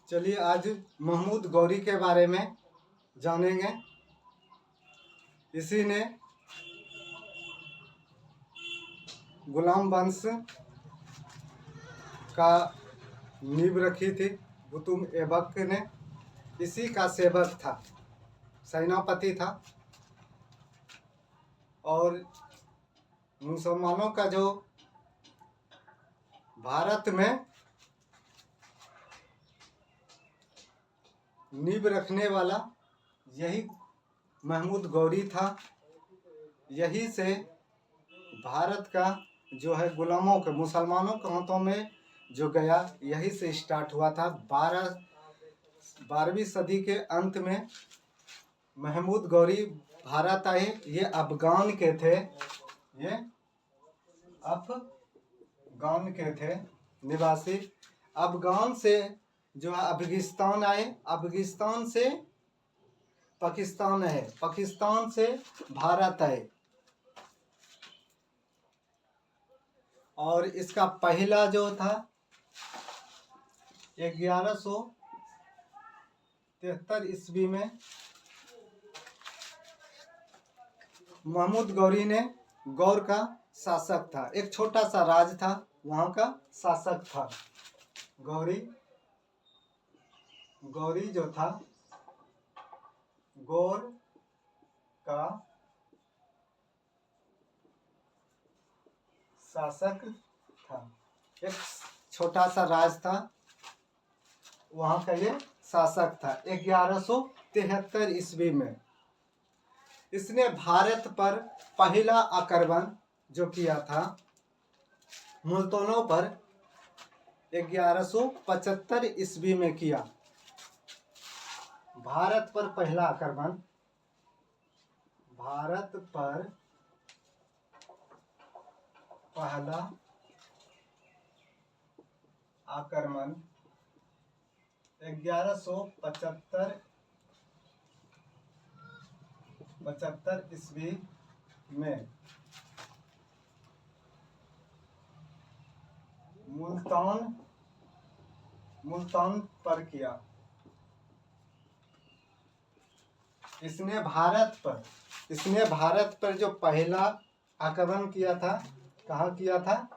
चलिए आज महमूद गौरी के बारे में जानेंगे। इसी ने गुलाम वंश का नींव रखी थी। बुतुम ऐबक ने इसी का सेवक था, सेनापति था। और मुसलमानों का जो भारत में नींव रखने वाला यही महमूद गौरी था। यही से भारत का जो है गुलामों के, मुसलमानों के हाथों में जो गया, यही से स्टार्ट हुआ था। 12वीं सदी के अंत में महमूद गौरी भारत आए। ये अफगान के थे, ये अफगान के थे निवासी। अफगान से जो है अफगानिस्तान आए, अफगानिस्तान से पाकिस्तान आए, पाकिस्तान से भारत आए। और इसका पहला जो था 1173 ईस्वी में महमूद गौरी ने गौर का शासक था। एक छोटा सा राज था, वहाँ का शासक था। गौरी जो था गौर का शासक था। एक छोटा सा राज था, वहाँ का ये शासक था। 1173 ईस्वी में इसने भारत पर पहला आक्रमण जो किया था मुल्तानों पर 1175 ईस्वी में किया। भारत पर पहला आक्रमण, भारत पर पहला आक्रमण 1175 ईस्वी में मुल्तान पर किया। इसने भारत पर जो पहला आक्रमण किया था, कहाँ किया था?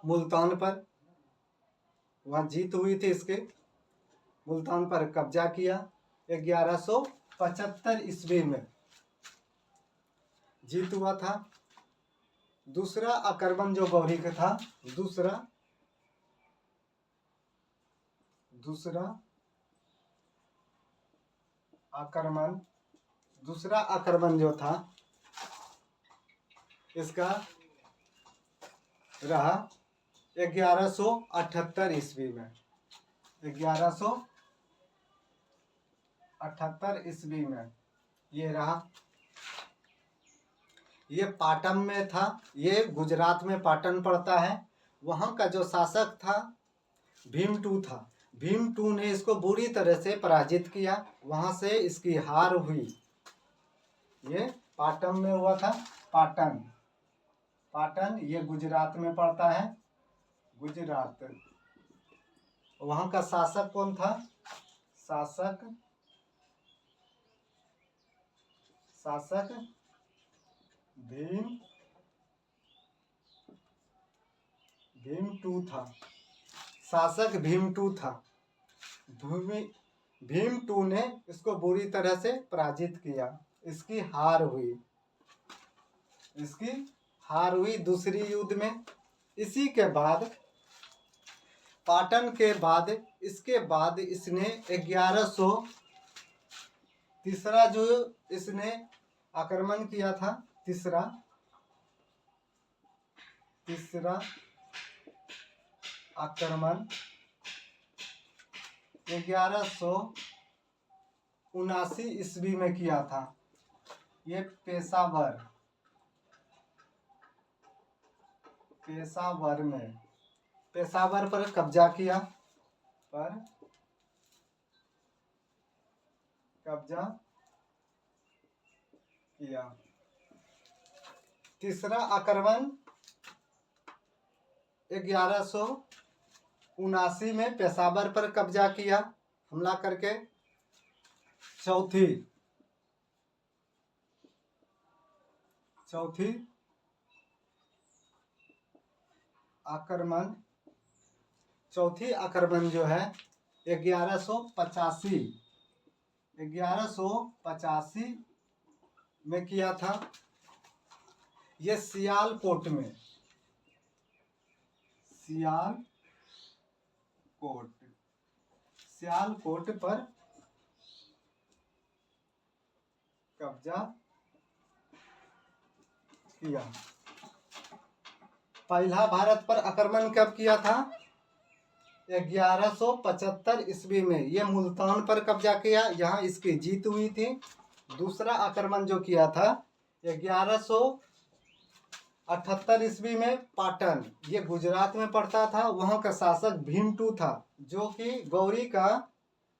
मुल्तान पर। वहाँ जीत हुई थी इसके। मुल्तान पर कब्जा किया 1175 ईस्वी में जीत हुआ था। दूसरा आक्रमण जो गौरी का था, दूसरा आक्रमण जो था इसका रहा 1178 ईस्वी में। 1178 ईस्वी में ये रहा। ये पाटन में था। ये गुजरात में पाटन पड़ता है। वहाँ का जो शासक था भीमटू था। भीमटू ने इसको बुरी तरह से पराजित किया। वहाँ से इसकी हार हुई। ये पाटन में हुआ था। पाटन ये गुजरात में पड़ता है, गुजरात। वहाँ का शासक कौन था? शासक भीमटू था। शासक भीमटू था। भीमटू ने इसको बुरी तरह से पराजित किया। इसकी हार हुई दूसरी युद्ध में। इसी के बाद पाटन के बाद, इसके बाद इसने 1100 तीसरा जो इसने आक्रमण किया था, तीसरा आक्रमण 1179 ईस्वी में किया था। ये पेशावर पर कब्जा किया। तीसरा आक्रमण 1179 में पेशावर पर कब्जा किया हमला करके। चौथी आक्रमण जो है 1185 में किया था। ये सियालकोट पर कब्जा किया। पहला भारत पर आक्रमण कब किया था? 1175 ईस्वी में। ये मुल्तान पर कब्जा किया, यहाँ इसकी जीत हुई थी। दूसरा आक्रमण जो किया था 1178 ईस्वी में पाटन, ये गुजरात में पड़ता था। वहाँ का शासक भीमटू था, जो कि गौरी का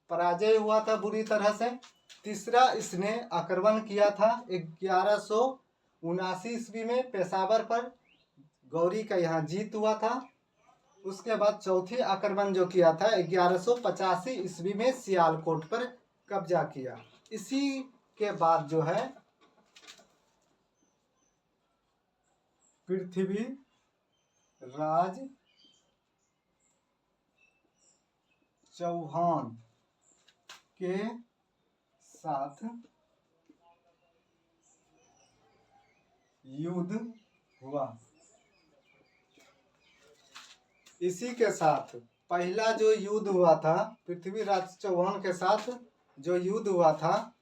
पराजय हुआ था बुरी तरह से। तीसरा इसने आक्रमण किया था 1179 ईस्वी में पेशावर पर, गौरी का यहाँ जीत हुआ था। उसके बाद चौथी आक्रमण जो किया था 1185 ईस्वी में सियालकोट पर कब्जा किया। इसी के बाद जो है पृथ्वीराज चौहान के साथ युद्ध हुआ। इसी के साथ पहला जो युद्ध हुआ था पृथ्वीराज चौहान के साथ जो युद्ध हुआ था,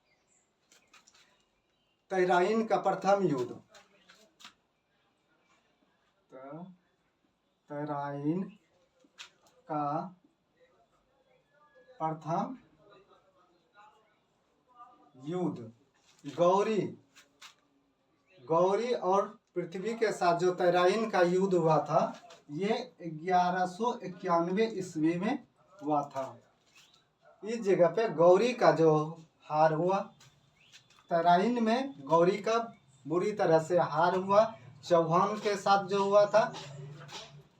तराइन का प्रथम युद्ध, तराइन का प्रथम युद्ध गौरी और पृथ्वी के साथ जो तराइन का युद्ध हुआ था, ये 1191 ईस्वी में हुआ था। इस जगह पे गौरी का जो हार हुआ, तराइन में गौरी का बुरी तरह से हार हुआ चौहान के साथ जो हुआ था।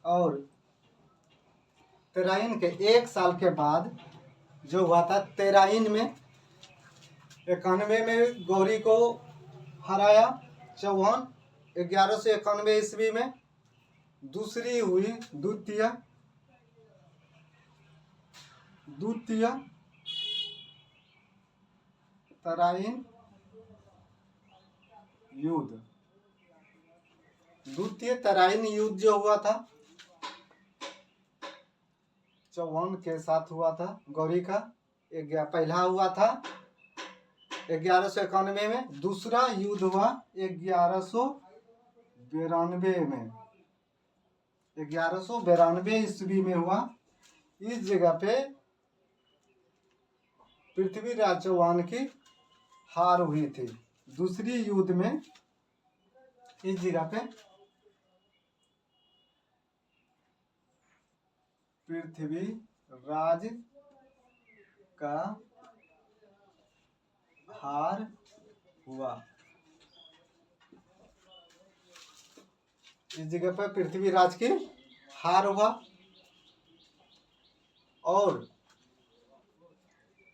और तराइन के 1 साल के बाद जो हुआ था, तराइन में 91 में गौरी को हराया चौहान 1191 ईस्वी में। दूसरी हुई द्वितीय तराइन युद्ध। द्वितीय तराइन युद्ध जो हुआ था चौहान के साथ हुआ था गौरी का, पहला हुआ था 1191 में। दूसरा युद्ध हुआ 1192 ईस्वी में हुआ। इस जगह पे पृथ्वीराज चौहान की हार हुई थी। दूसरी युद्ध में इस जगह पे पृथ्वीराज का हार हुआ। इस जगह पर पृथ्वीराज की हार हुआ। और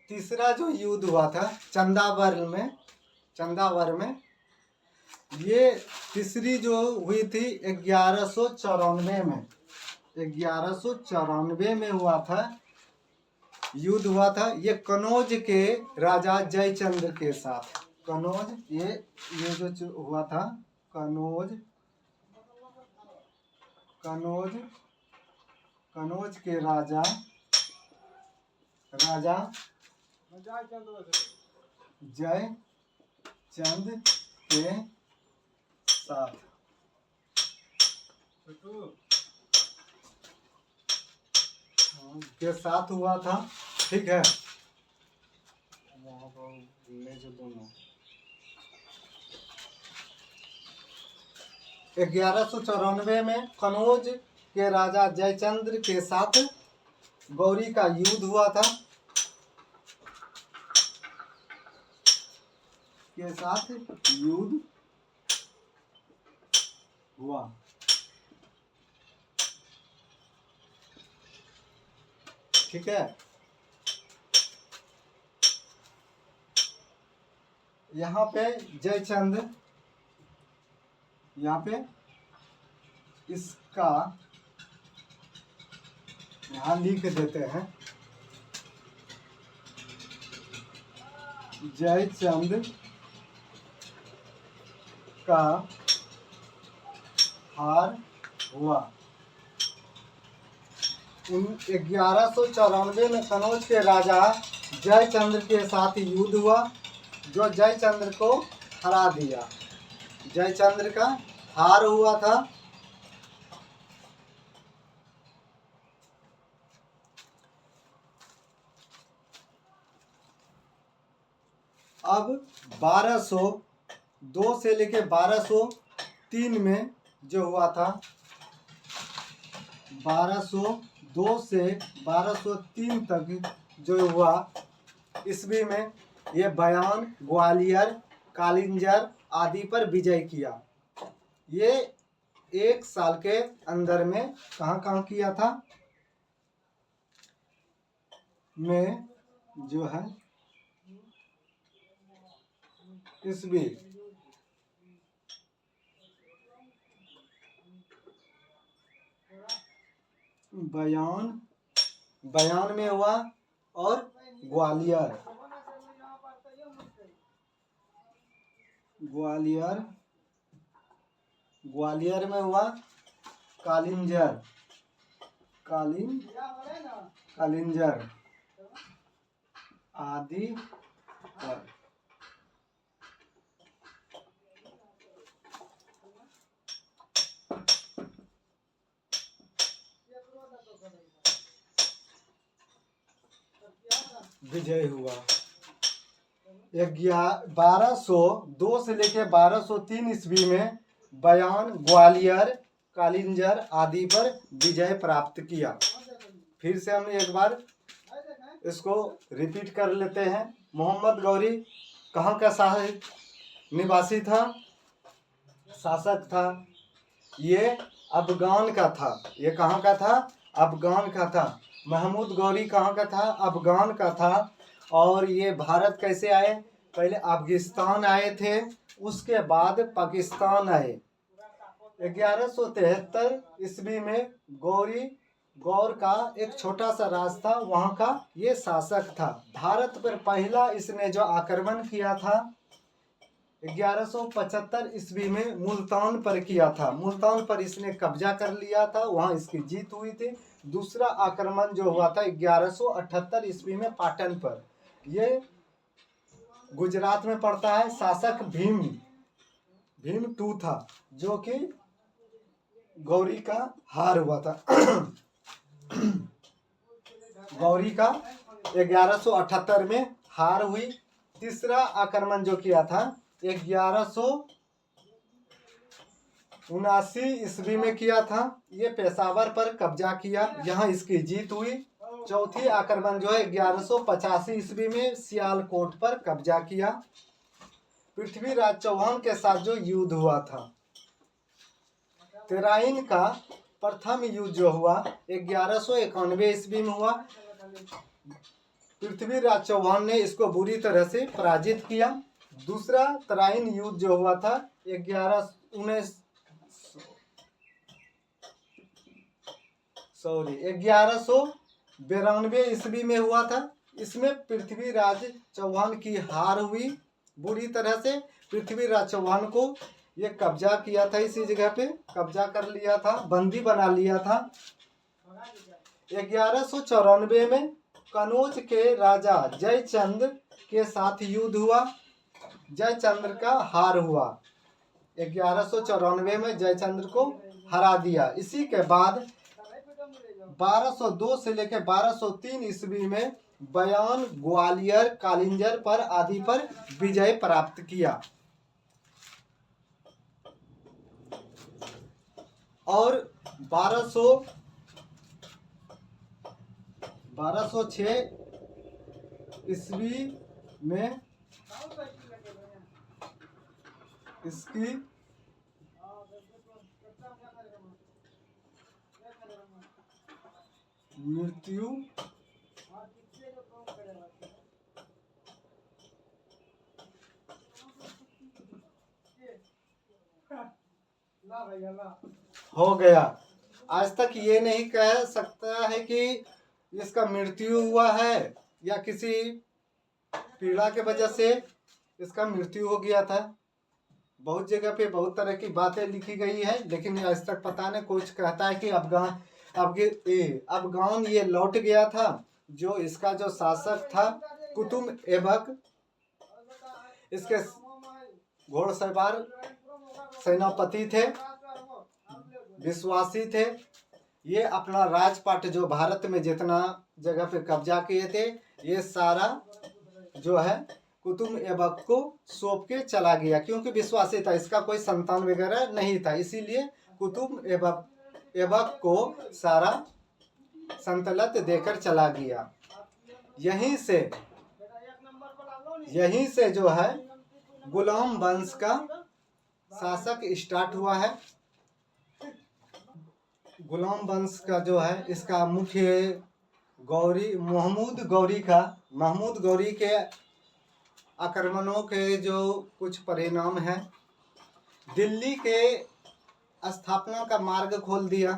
तीसरा जो युद्ध हुआ था चंदावर में, ये तीसरी जो हुई थी 1194 में हुआ था, युद्ध हुआ था। ये कनौज के राजा जयचंद्र के साथ, ये जो हुआ था कनौज के राजा जयचंद के साथ हुआ था। ठीक है, जो दोनों 1194 में कनौज के राजा जयचंद्र के साथ गौरी का युद्ध हुआ था। ठीक है। यहाँ पे जयचंद्र, यहाँ पे इसका यहाँ लिख देते हैं, जयचंद्र का हार हुआ। 1194 में कनौज के राजा जयचंद्र के साथ युद्ध हुआ, जो जयचंद्र को हरा दिया। जयचंद्र का हार हुआ था। अब 1202 से लेके 1203 में जो हुआ था, 1202 से 1203 तक जो हुआ, ईस्वी में ये बयान, ग्वालियर, कालिंजर आदि पर विजय किया। ये एक साल के अंदर में कहाँ कहाँ किया था, में जो है ईस्वी बयान में हुआ, और ग्वालियर में हुआ, कालिंजर आदि पर। विजय हुआ। 1202 से लेकर 1203 ईस्वी में बयान, ग्वालियर, कालिंजर आदि पर विजय प्राप्त किया। फिर से हम एक बार इसको रिपीट कर लेते हैं। मोहम्मद गौरी कहाँ का निवासी था, शासक था। ये अफगान का था। ये कहाँ का था, अफगान का था। महमूद गौरी कहाँ का था, अफगान का था। और ये भारत कैसे आए, पहले अफगानिस्तान आए थे, उसके बाद पाकिस्तान आए। 1173 ईस्वी में गौर का एक छोटा सा राज था, वहाँ का ये शासक था। भारत पर पहला इसने जो आक्रमण किया था 1175 ईस्वी में मुल्तान पर किया था। मुल्तान पर इसने कब्जा कर लिया था, वहाँ इसकी जीत हुई थी। दूसरा आक्रमण जो हुआ था 1178 ईस्वी में पाटन पर, ये गुजरात में पड़ता है। शासक भीम टू था, जो कि गौरी का हार हुआ था। गौरी का 1178 में हार हुई। तीसरा आक्रमण जो किया था 1179 ईस्वी में किया था, ये पेशावर पर कब्जा किया, यहाँ इसकी जीत हुई। चौथी आक्रमण जो है 1185 ईस्वी में सियालकोट पर कब्जा किया। पृथ्वीराज चौहान के साथ जो युद्ध हुआ था, तेराइन का प्रथम युद्ध जो हुआ 1191 ईस्वी में हुआ। पृथ्वीराज चौहान ने इसको बुरी तरह से पराजित किया। दूसरा तराइन युद्ध जो हुआ था 1192 ईस्वी में हुआ था। इसमें पृथ्वीराज चौहान की हार हुई बुरी तरह से। पृथ्वीराज चौहान को ये कब्जा किया था, इसी जगह पे कब्जा कर लिया था, बंदी बना लिया था। 1194 में कनौज के राजा जयचंद्र के साथ युद्ध हुआ, जयचंद्र का हार हुआ। 1194 में जयचंद्र को हरा दिया। इसी के बाद 1202 से लेकर 1203 ईस्वी में बयान, ग्वालियर, कालिंजर पर आदि पर विजय प्राप्त किया। और 1206 ईस्वी में इसकी मृत्यु हो गया। आज तक ये नहीं कह सकता है कि इसका मृत्यु हुआ है या किसी पीड़ा के वजह से इसका मृत्यु हो गया था। बहुत जगह पे बहुत तरह की बातें लिखी गई है, लेकिन आज तक पता नहीं। कुछ कहता है कि अफगान ये लौट गया था। जो इसका जो शासक था कुतुब ऐबक, इसके घोड़सवार सेनापति थे, विश्वासी थे। ये अपना राजपाट जो भारत में जितना जगह पे कब्जा किए थे, ये सारा जो है कुतुब ऐबक को सौंप के चला गया, क्योंकि विश्वासी था, इसका कोई संतान वगैरह नहीं था। इसीलिए कुतुब ऐबक को सारा सल्तनत देकर चला गया। यहीं से जो है गुलाम वंश का शासक स्टार्ट हुआ है। गुलाम वंश का जो है इसका मुख्य महमूद गौरी के आक्रमणों के जो कुछ परिणाम हैं, दिल्ली के स्थापना का मार्ग खोल दिया।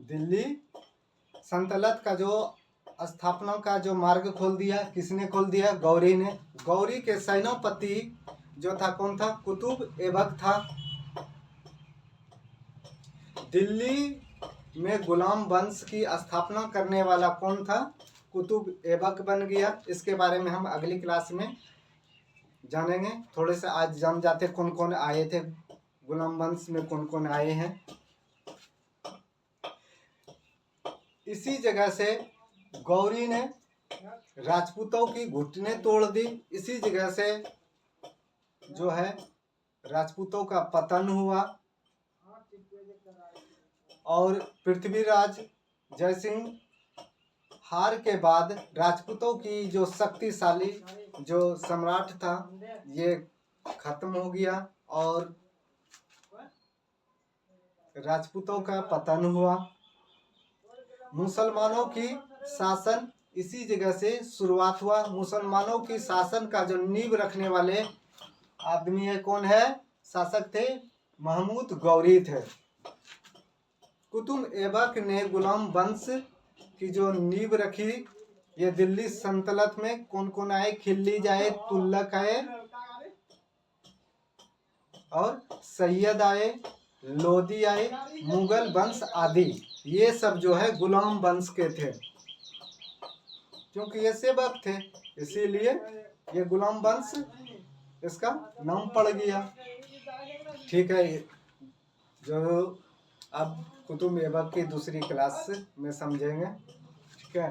दिल्ली सल्तनत का जो स्थापना का जो मार्ग खोल दिया, किसने खोल दिया? गौरी ने। गौरी के सेनापति जो था कौन था? कुतुब ऐबक था। दिल्ली में गुलाम वंश की स्थापना करने वाला कौन था? कुतुब ऐबक बन गया। इसके बारे में हम अगली क्लास में जानेंगे। थोड़े से आज जान जाते कौन कौन आए थे गुलाम वंश में, कौन कौन आए हैं। इसी जगह से गौरी ने राजपूतों की घुटने तोड़ दी। इसी जगह से जो है राजपूतों का पतन हुआ और पृथ्वीराज जयसिंह हार के बाद राजपूतों की जो शक्तिशाली जो सम्राट था ये खत्म हो गया और राजपूतों का पतन हुआ। मुसलमानों की शासन इसी जगह से शुरुआत हुआ। मुसलमानों की शासन का जो नींव रखने वाले आदमी है कौन है? शासक थे महमूद गौरी थे। कुतुब ऐबक ने गुलाम वंश की जो नींव रखी। ये दिल्ली सल्तनत में कौन कौन आए? खिलजी आए, तुगलक आए और सैयद आए, लोदी आए, मुगल वंश आदि। ये सब जो है गुलाम वंश के थे, क्योंकि ये सेवक थे, इसीलिए ये गुलाम वंश इसका नाम पड़ गया। ठीक है, जो अब कुतुब ऐबक की दूसरी क्लास में समझेंगे। ठीक है।